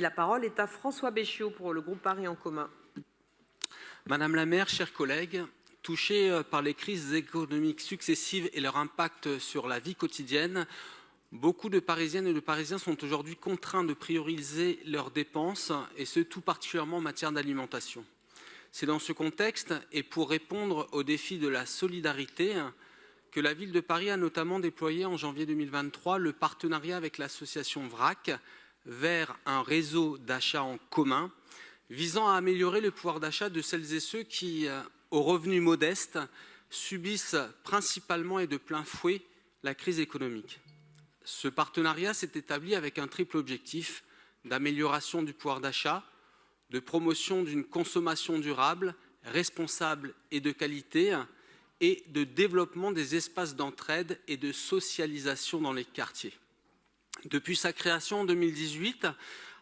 La parole est à François Béchiot pour le groupe Paris en commun. Madame la maire, chers collègues, touchés par les crises économiques successives et leur impact sur la vie quotidienne, beaucoup de Parisiennes et de Parisiens sont aujourd'hui contraints de prioriser leurs dépenses, et ce tout particulièrement en matière d'alimentation. C'est dans ce contexte et pour répondre au défi de la solidarité que la ville de Paris a notamment déployé en janvier 2023 le partenariat avec l'association VRAC vers un réseau d'achat en commun visant à améliorer le pouvoir d'achat de celles et ceux qui, aux revenus modestes, subissent principalement et de plein fouet la crise économique. Ce partenariat s'est établi avec un triple objectif d'amélioration du pouvoir d'achat, de promotion d'une consommation durable, responsable et de qualité, et de développement des espaces d'entraide et de socialisation dans les quartiers. Depuis sa création en 2018,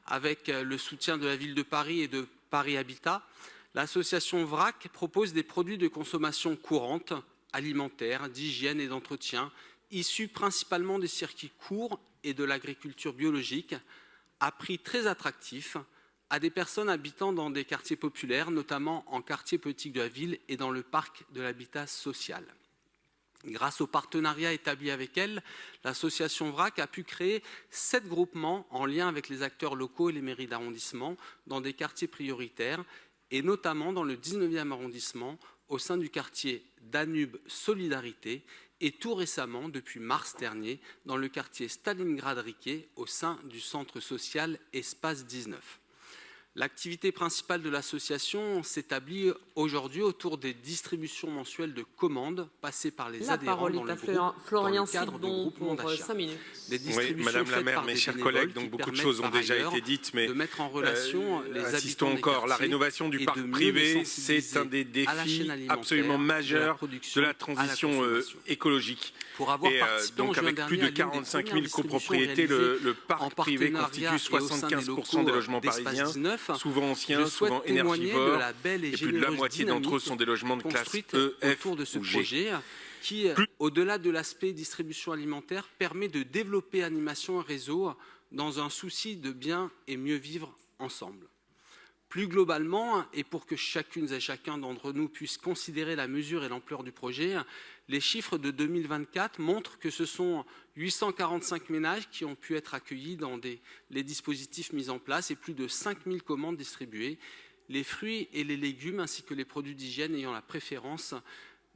avec le soutien de la ville de Paris et de Paris Habitat, l'association VRAC propose des produits de consommation courante, alimentaires, d'hygiène et d'entretien, issus principalement des circuits courts et de l'agriculture biologique, à prix très attractifs, à des personnes habitant dans des quartiers populaires, notamment en quartier politique de la ville et dans le parc de l'habitat social. Grâce au partenariat établi avec elle, l'association VRAC a pu créer 7 groupements en lien avec les acteurs locaux et les mairies d'arrondissement dans des quartiers prioritaires et notamment dans le 19e arrondissement au sein du quartier Danube Solidarité et tout récemment, depuis mars dernier, dans le quartier Stalingrad-Riquet au sein du centre social Espace 19. L'activité principale de l'association s'établit aujourd'hui autour des distributions mensuelles de commandes passées par les adhérents dans le groupe dans le cadre de groupements d'achat. Oui, Madame la maire, mes chers collègues, donc beaucoup de choses ont déjà été dites, mais de mettre en relation les insistons encore, la rénovation du parc privé, c'est un des défis absolument majeurs de la transition écologique. Pour avoir participé donc avec plus de 45 000 copropriétés, le parc privé constitue 75% des logements parisiens, souvent anciens, souvent énergivores, et plus de la moitié d'entre eux sont des logements de classe E, F autour de ce ou G. projet qui, au-delà de l'aspect distribution alimentaire, permet de développer animation et réseau dans un souci de bien et mieux vivre ensemble. Plus globalement, et pour que chacune et chacun d'entre nous puisse considérer la mesure et l'ampleur du projet, les chiffres de 2024 montrent que ce sont 845 ménages qui ont pu être accueillis dans les dispositifs mis en place et plus de 5000 commandes distribuées, les fruits et les légumes ainsi que les produits d'hygiène ayant la préférence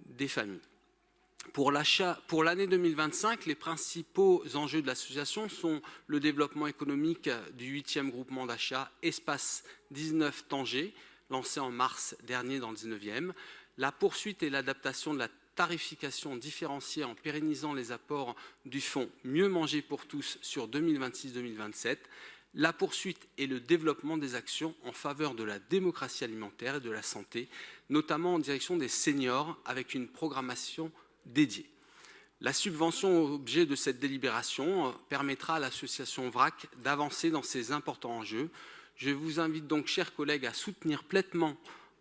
des familles. Pour l'année 2025, les principaux enjeux de l'association sont le développement économique du 8e groupement d'achat Espace 19 Tanger, lancé en mars dernier dans le 19e, la poursuite et l'adaptation de la tarification différenciée en pérennisant les apports du fonds Mieux manger pour tous sur 2026-2027, la poursuite et le développement des actions en faveur de la démocratie alimentaire et de la santé, notamment en direction des seniors avec une programmation dédiée. La subvention objet de cette délibération permettra à l'association VRAC d'avancer dans ces importants enjeux. Je vous invite donc, chers collègues, à soutenir pleinement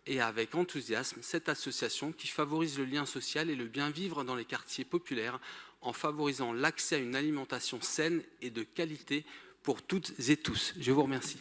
et avec enthousiasme cette association qui favorise le lien social et le bien vivre dans les quartiers populaires en favorisant l'accès à une alimentation saine et de qualité pour toutes et tous. Je vous remercie.